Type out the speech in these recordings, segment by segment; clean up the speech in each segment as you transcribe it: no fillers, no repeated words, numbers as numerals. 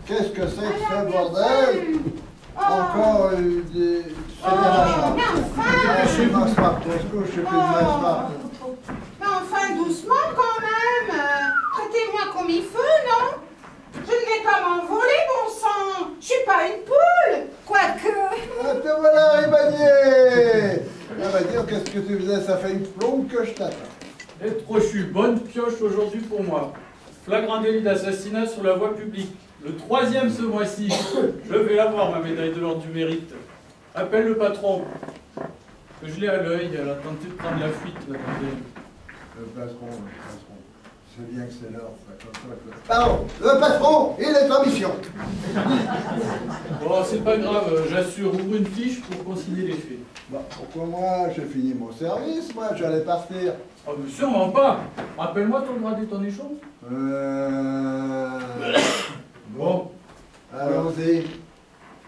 Qu'est-ce que c'est que ce bordel? Encore des... C'est bien la mais enfin! Je sais pas ce matin, je sais plus de ma Mais enfin, doucement quand même! Traitez-moi comme il faut, non? Je ne vais pas m'envoler, bon sang! Je suis pas une poule! Quoique... Ah, te voilà, Ribadier! Ribadier, qu'est-ce que tu faisais? Ça fait une plombe que je t'attends. Et Trochu, bonne pioche aujourd'hui pour moi. Flagrant délit d'assassinat sur la voie publique. Le 3e ce mois-ci. Je vais l'avoir, ma médaille de l'ordre du mérite. Appelle le patron. Que je l'ai à l'œil, elle a tenté de prendre la fuite, la dame. Le patron. C'est bien que c'est l'heure, ça, comme ça. Pardon, le patron, il est en mission. Bon, c'est pas grave, j'assure. Ouvre une fiche pour consigner les faits. Bah, pourquoi moi? J'ai fini mon service, moi, j'allais partir. Oh, mais sûrement pas. Rappelle-moi ton gradé, ton échelon. Bon. Allons-y.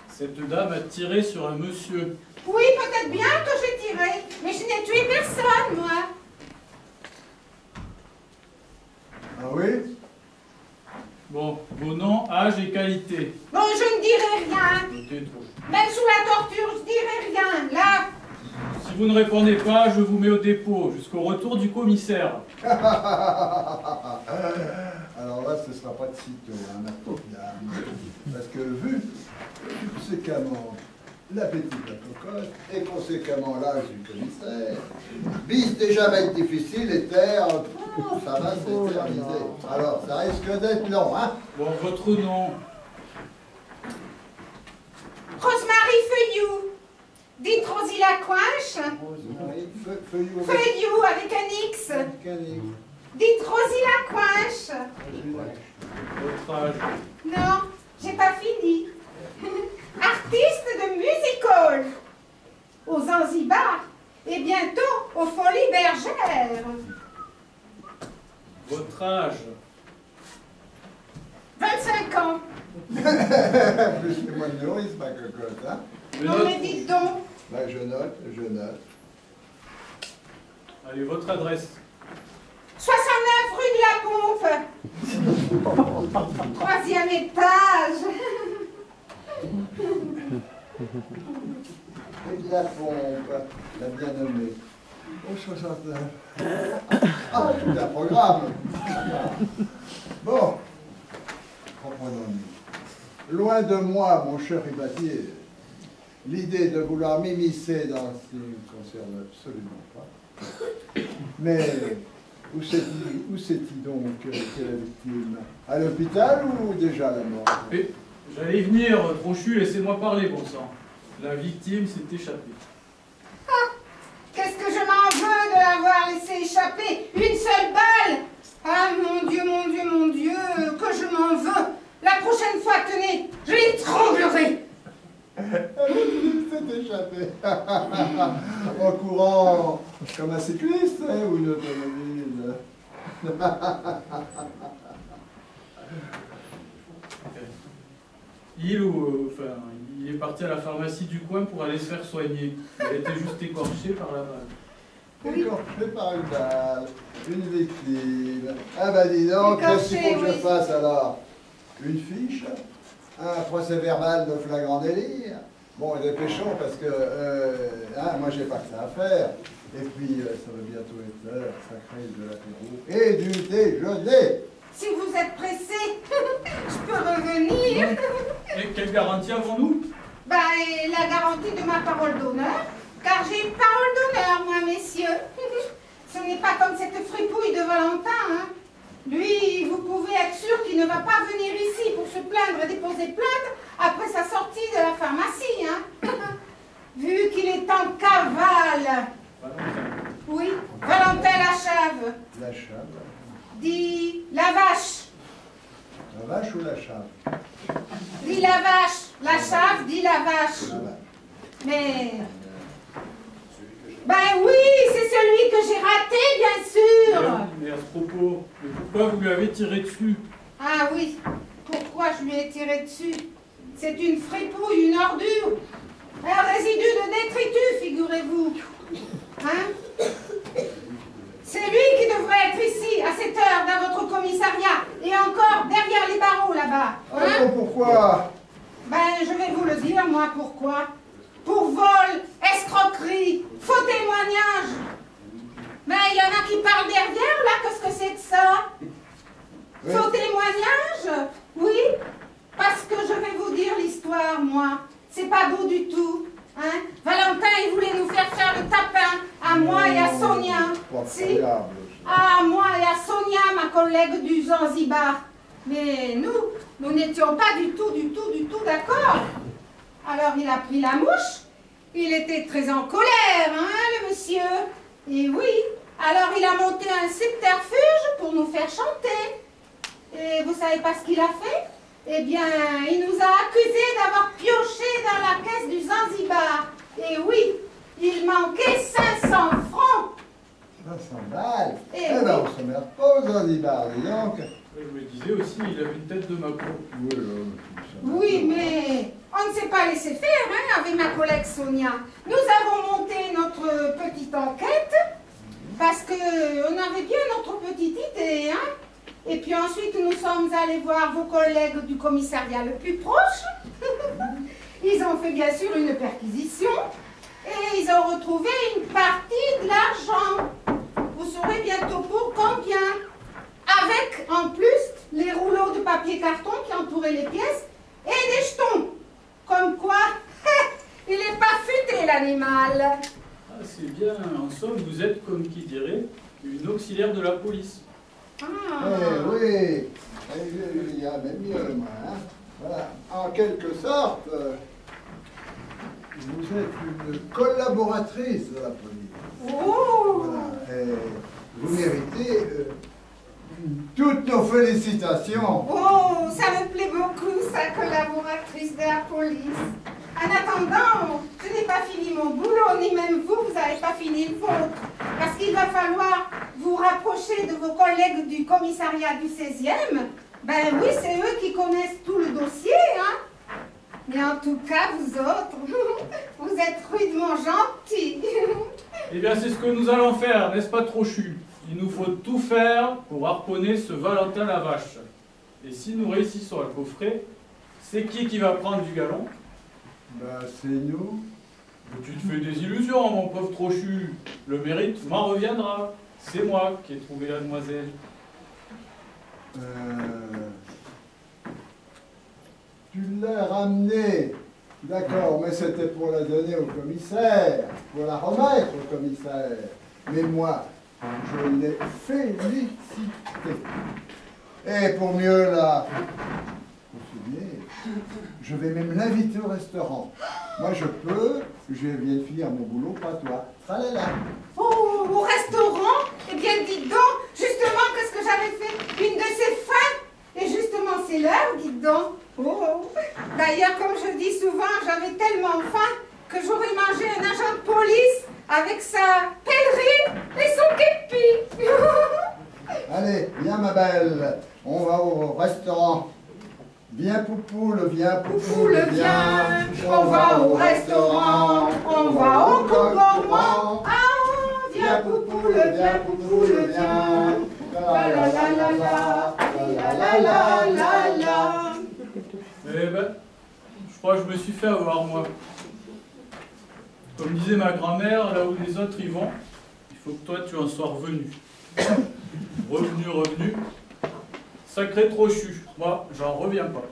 Cette dame a tiré sur un monsieur. Oui, peut-être bien que j'ai tiré, mais je n'ai tué personne, moi. Ah oui? Bon, vos noms, âge et qualité. Bon, je ne dirai rien. Notez, Trochu. Même sous la torture, je dirai rien. Là, Si vous ne répondez pas, je vous mets au dépôt jusqu'au retour du commissaire. Alors là, ce ne sera pas de sitôt, hein, ma pauvre dame. Parce que vu conséquemment l'appétit de la cocotte et conséquemment l'âge du commissaire, bis déjà va être difficile et terre, ça va s'éterniser. Alors, ça risque d'être long, hein? Bon, votre nom. Rosemary Feuillou. Dites Rosie Lacoinche. Rosemary Feuillou. Feuillou avec un X. Dites Rosie Lacoinche. Votre âge. Non, j'ai pas fini. Artiste de music hall. Au Zanzibar. Et bientôt aux Folies Bergères. Votre âge. 25 ans. Plus que moi de nourrice, ma cocotte, hein? Non mais dites donc. Ben, je note. Allez, votre adresse. 69 rue de la Pompe. 3e étage. Et de la pompe, la bien nommée. Au 69. Ah, tout un programme. Bon, reprenons-nous. Loin de moi, mon cher Ribadier, l'idée de vouloir m'immiscer dans ce qui ne me concerne absolument pas. Mais où c'est-il donc qu'est la victime? À l'hôpital ou déjà à la mort? Et j'allais y venir, Trochu, laissez-moi parler, bon sang. La victime s'est échappée. Ah, qu'est-ce que je m'en veux de l'avoir laissé échapper? Une seule balle. Ah mon Dieu, que je m'en veux. La prochaine fois, tenez, je l'étranglerai. C'est échappé. En courant comme un cycliste, hein, ou une automobile. Il est parti à la pharmacie du coin pour aller se faire soigner. Il a été juste écorché par la balle. Écorché par une balle, une victime. Ah bah dis donc, qu'est-ce qu'il faut que je fasse alors? Une fiche? Un procès verbal de flagrant délit? Bon, dépêchons parce que moi j'ai pas que ça à faire. Et puis ça va bientôt être l'heure sacrée de l'apéro et du déjeuner. Si vous êtes pressé, je peux revenir. Et quelle garantie avons-nous? Ben, la garantie de ma parole d'honneur, car j'ai une parole d'honneur, moi, messieurs. Ce n'est pas comme cette fripouille de Valentin, hein. Lui, vous pouvez être sûr qu'il ne va pas venir ici pour se plaindre et déposer plainte après sa sortie de la pharmacie, hein. Vu qu'il est en cavale. Oui, Valentin Lachave. Lachave? Dit la vache. La vache ou la chave? Dit la vache. La chave dit la vache. La vache. Mais... Ben oui, c'est celui que j'ai raté, bien sûr. Mais à ce propos, pourquoi vous lui avez tiré dessus? Ah oui, pourquoi je lui ai tiré dessus? C'est une fripouille, une ordure. Un résidu de détritus, figurez-vous. Hein? C'est lui qui devrait être ici, à cette heure, dans votre commissariat, et encore derrière les barreaux, là. Ah bon, pourquoi? Ben, je vais vous le dire, moi, pourquoi. Pour vol, escroquerie, faux témoignage. Ben, il y en a qui parlent derrière, là, qu'est-ce que c'est que ça? Oui. Faux témoignage? Oui, parce que je vais vous dire l'histoire, moi. C'est pas beau du tout. Hein? Valentin, il voulait nous faire le tapin, à moi et à Sonia. Si? À moi et à Sonia, ma collègue du Zanzibar. Mais nous n'étions pas du tout d'accord. Alors il a pris la mouche, il était très en colère, hein, le monsieur. Et oui, alors il a monté un subterfuge pour nous faire chanter. Et vous savez pas ce qu'il a fait? Eh bien, il nous a accusés d'avoir pioché dans la caisse du Zanzibar. Et oui, il manquait 500 francs. 500 balles? Eh Eh ben, on se merde pas aux Zanzibar, dis donc. Je me disais aussi, il avait une tête de maquereau. Oui, mais on ne s'est pas laissé faire, hein, avec ma collègue Sonia. Nous avons monté notre petite enquête parce qu'on avait bien notre petite idée, hein. Et puis ensuite, nous sommes allés voir vos collègues du commissariat le plus proche. Ils ont fait bien sûr une perquisition et ils ont retrouvé une partie de l'argent. Vous saurez bientôt pour combien. Avec, en plus, les rouleaux de papier carton qui entouraient les pièces et des jetons. Comme quoi, il n'est pas futé, l'animal. Ah, c'est bien. En somme, vous êtes, comme qui dirait, une auxiliaire de la police. Ah. Eh oui, il y a même mieux, moi. Hein. Voilà. En quelque sorte, vous êtes une collaboratrice de la police. Oh. Voilà. Et vous méritez toutes nos félicitations. Oh, ça me plaît beaucoup, ça, collaboratrice de la police. En attendant, je n'ai pas fini mon boulot, ni même vous, vous n'avez pas fini le vôtre. Parce qu'il va falloir vous rapprocher de vos collègues du commissariat du 16e. Ben oui, c'est eux qui connaissent tout le dossier, hein. Mais en tout cas, vous autres, vous êtes rudement gentils. Eh bien, c'est ce que nous allons faire, n'est-ce pas, Trochu? Il nous faut tout faire pour harponner ce Valentin Lavache. Et si nous réussissons à le coffrer, c'est qui va prendre du galon? Ben, c'est nous. Mais tu te fais des illusions, mon pauvre Trochu. Le mérite m'en reviendra. C'est moi qui ai trouvé la demoiselle. Tu l'as ramenée. D'accord, mais c'était pour la donner au commissaire, pour la remettre au commissaire. Mais moi, je l'ai félicité. Et pour mieux la souvenir, je vais même l'inviter au restaurant. Moi, je viens de finir mon boulot, pas toi. Tralala. Oh, au restaurant? Eh bien, dites donc, justement, qu'est-ce que j'avais fait? Une de ces fins? Et justement, c'est l'heure, dites donc. Oh. D'ailleurs, comme je dis souvent, j'avais tellement faim que j'aurais mangé un agent de police avec sa pèlerine et son képi. Allez, viens ma belle, on va au restaurant. Viens Poupoule, viens Poupoule, viens. On va au restaurant, on va au coq gourmand. Ah, viens Poupoule, viens Poupoule, viens. La la la la la, la la la la la. Eh ben, je crois que je me suis fait avoir, moi. Comme disait ma grand-mère, là où les autres y vont, il faut que toi tu en sois revenu. Revenu. Sacré Trochu. Moi, j'en reviens pas.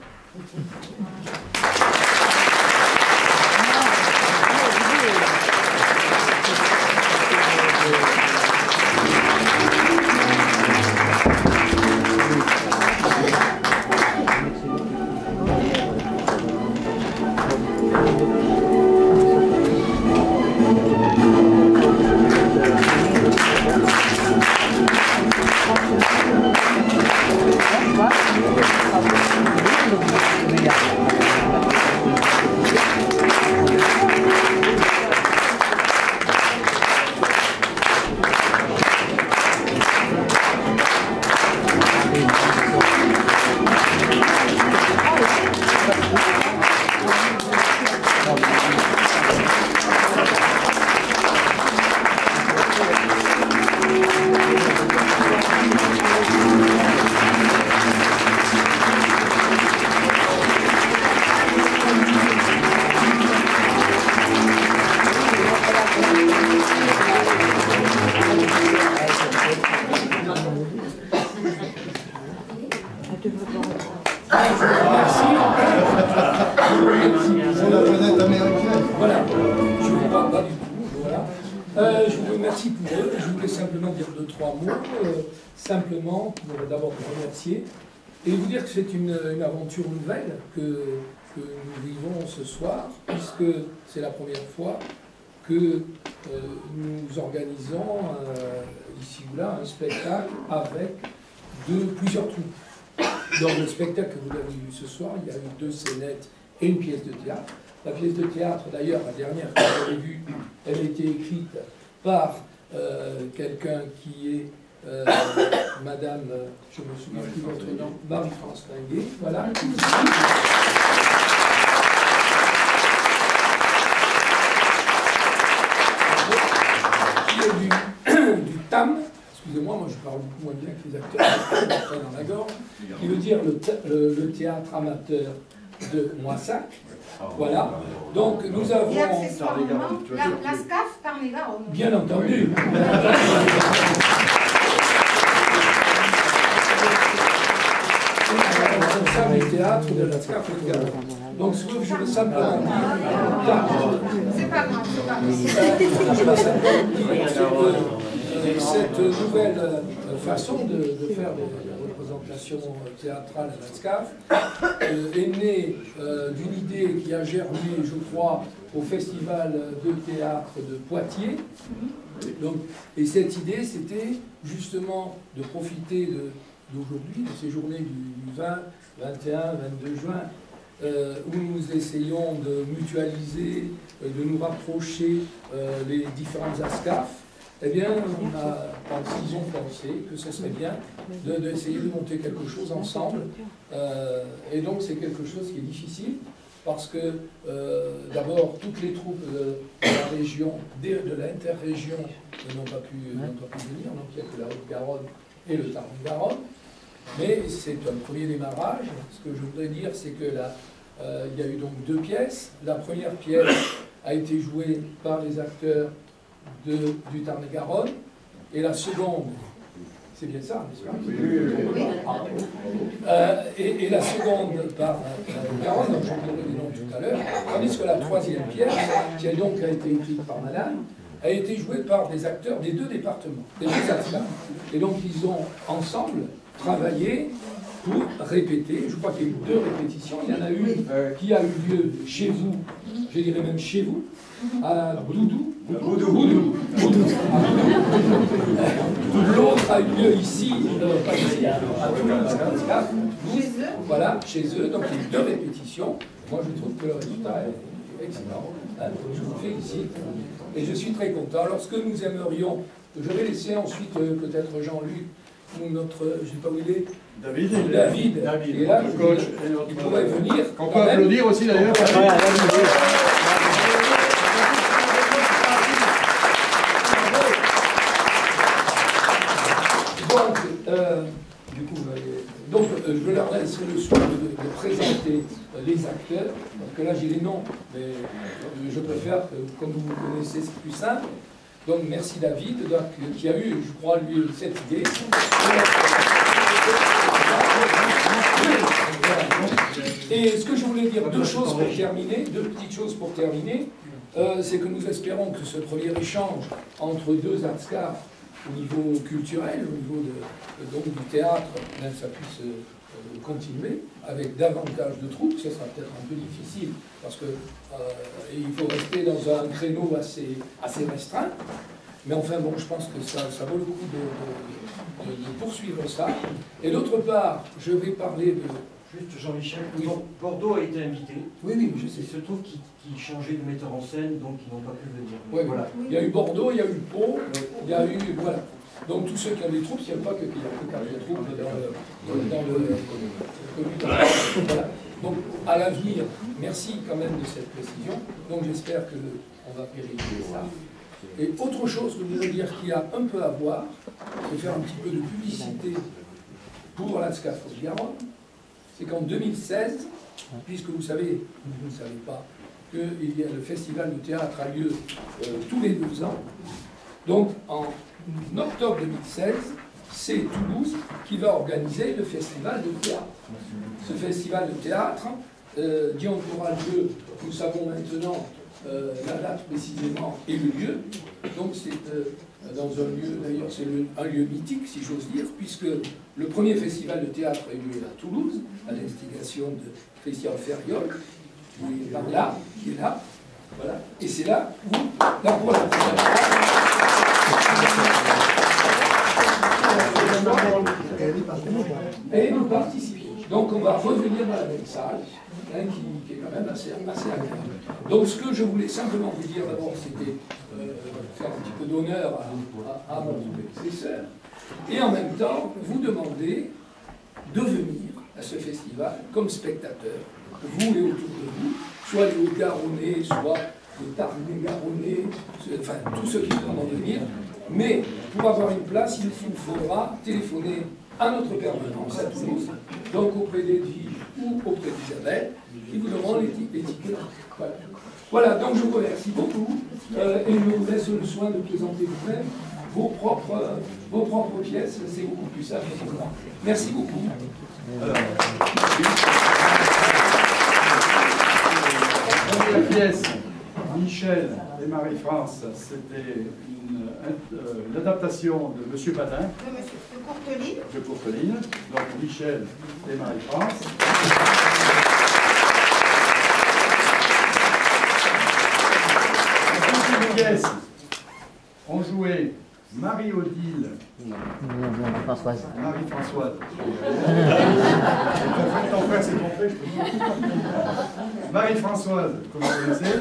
C'est la planète américaine. Voilà, je ne vous parle pas du tout, voilà. Je vous remercie pour eux, je voulais simplement dire 2-3 mots, simplement pour d'abord vous remercier et vous dire que c'est une aventure nouvelle que nous vivons ce soir, puisque c'est la première fois que nous organisons ici ou là un spectacle avec plusieurs troupes. Dans le spectacle que vous avez vu ce soir, il y a eu 2 scénettes et une pièce de théâtre. La pièce de théâtre, d'ailleurs, la dernière que vous avez vue, elle a été écrite par quelqu'un qui est Madame, je me souviens plus votre nom, Marie-France Linguet, voilà. Qui est du TAM, excusez-moi, moi je parle beaucoup moins bien que les acteurs, dans la gorge, qui veut dire le théâtre amateur de Moissac. Voilà. Donc nous avons. Et accessoirement, la SCAF Tarn-et-Garonne. Bien entendu. Responsable du théâtre de la SCAF Tarn-et-Garonne. Donc ce que je veux simplement dire. C'est pas grave, c'est pas grave. Je veux simplement dire que cette nouvelle façon de faire des représentations théâtrales à la SCAF est née d'une idée qui a germé, je crois, au Festival de théâtre de Poitiers. Donc, et cette idée, c'était justement de profiter d'aujourd'hui, de ces journées du 20, 21, 22 juin, où nous essayons de mutualiser, de nous rapprocher les différentes ASCAF. Eh bien, ils ont pensé que ce serait bien d'essayer de monter quelque chose ensemble. Et donc, c'est quelque chose qui est difficile, parce que, d'abord, toutes les troupes de la région, de l'interrégion, n'ont pas pu venir. Donc, il n'y a que la Haute-Garonne et le Tarn-et-Garonne. Mais c'est un premier démarrage. Ce que je voudrais dire, c'est que il y a eu donc 2 pièces. La première pièce a été jouée par les acteurs du Tarn-et-Garonne, et la seconde, c'est bien ça, n'est-ce pas? Oui. Et la seconde par Garonne, dont je vous donnerai les noms tout à l'heure, tandis que la troisième pièce, qui a donc été écrite par Madame, a été jouée par des acteurs des 2 départements, des 2 ASCAF. Et donc ils ont ensemble travaillé pour répéter. Je crois qu'il y a eu 2 répétitions. Il y en a une qui a eu lieu chez vous, je dirais même chez vous, à Boudou. L'autre a eu lieu ici, pas ici, à Toulouse. Chez eux. Voilà, chez eux. Donc il y a eu 2 répétitions. Moi je trouve que le résultat est excellent. Je vous félicite. Et je suis très content. Alors ce que nous aimerions, je vais laisser ensuite peut-être Jean-Luc, ou notre, je ne sais pas où il est, David. Et là, il pourrait venir. On peut applaudir aussi d'ailleurs. Donc, je leur laisserai le soin de présenter les acteurs, parce que là j'ai les noms, mais je préfère que, comme vous me connaissez, c'est plus simple. Donc, merci David, donc, qui a eu, je crois, lui, cette idée. Et ce que je voulais dire, 2 choses pour terminer, 2 petites choses pour terminer, c'est que nous espérons que ce premier échange entre 2 ASCAF au niveau culturel, au niveau donc, du théâtre, même ça puisse continuer avec davantage de troupes. Ce sera peut-être un peu difficile parce que il faut rester dans un créneau assez restreint. Mais enfin bon, je pense que ça vaut le coup de poursuivre ça. Et d'autre part, je vais parler de... Juste Jean-Michel, oui. Bordeaux a été invité. Oui, je sais. Il se trouve qu'ils changeaient de metteur en scène, donc ils n'ont pas pu venir. Oui, voilà. Il y a eu Bordeaux, il y a eu Pau, il y a eu... Voilà. Donc tous ceux qui ont des troupes, il n'y a pas qu'il y a que 4 troupes dans le voilà. Donc à l'avenir, merci quand même de cette précision. Donc j'espère qu'on va pérenniser ça. Et autre chose que je voudrais dire qu'il y a un peu à voir, c'est faire un petit peu de publicité pour la SCAF Haute-Garonne. C'est qu'en 2016, puisque vous savez, vous ne savez pas, que le festival de théâtre a lieu tous les 2 ans. Donc en octobre 2016, c'est Toulouse qui va organiser le festival de théâtre. ce festival de théâtre. Dion Choral 2, nous savons maintenant la date précisément et le lieu. Donc c'est dans un lieu, d'ailleurs c'est un lieu mythique si j'ose dire, puisque le premier festival de théâtre a eu lieu à Toulouse, à l'instigation de Christian Ferriol, qui est par là, voilà. Et c'est là où, là pour la première fois, et nous participons. Donc on va revenir dans la même salle, qui est quand même assez agréable. Donc ce que je voulais simplement vous dire d'abord, c'était faire un petit peu d'honneur à mon prédécesseur, et en même temps vous demander de venir à ce festival comme spectateur, vous et autour de vous, soit les Hauts-Garonnais, soit les Tarn-et-Garonnais, enfin tous ceux qui vont venir, mais pour avoir une place, il vous faudra téléphoner à notre permanence à Toulouse, donc auprès d'Edwige ou auprès d'Isabelle, qui vous donneront les tickets. Voilà, donc je vous remercie beaucoup et je vous laisse le soin de présenter vous-même vos propres pièces, c'est beaucoup plus simple pour moi. Merci beaucoup. La pièce Michel et Marie-France, c'était l'adaptation de Monsieur Badin. De Courteline. Donc Michel et Marie-France. La deuxième pièce ont joué Marie-Odile. Marie-Françoise. Marie-Françoise. Ton frère, c'est ton frère, je peux. Marie-Françoise, comme vous connaissez.